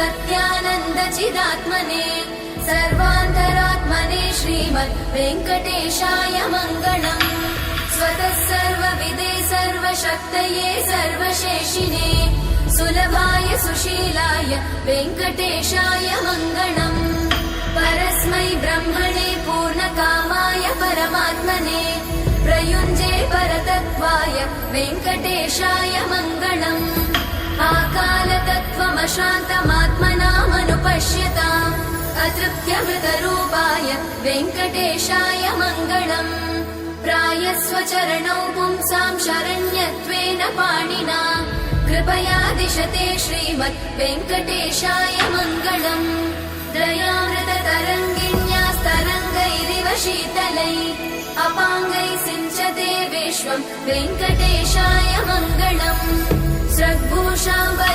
सत्यानन्दचिदात्मने सर्वान्तरात्मने श्रीमद् वेङ्कटेशाय मङ्गलम्। स्वतः सर्वविदे सर्वशक्तये सर्वशेषिने सुलभाय सुशीलाय वेङ्कटेशाय मङ्गलम्। परस्मै ब्रह्मणे पूर्णकामाय परमात्मने प्रयुञ्जे परतत्त्वाय वेङ्कटेशाय मङ्गलम्। आकालतत्त्वमशान्तमात्मनामनुपश्यताम् अतृप्त्यमृतरूपाय वेङ्कटेशाय मङ्गलम्। प्रायस्वचरणौ पुंसां शरण्यत्वेन पाणिना कृपया दिशते श्रीमद् वेङ्कटेशाय मङ्गलम्। दयामृततरङ्गिण्यास्तरङ्गैरिव शीतलै अपाङ्गै सिञ्चते विश्वं वेङ्कटेशाय मङ्गलम्। स्रग्भूषाम्बर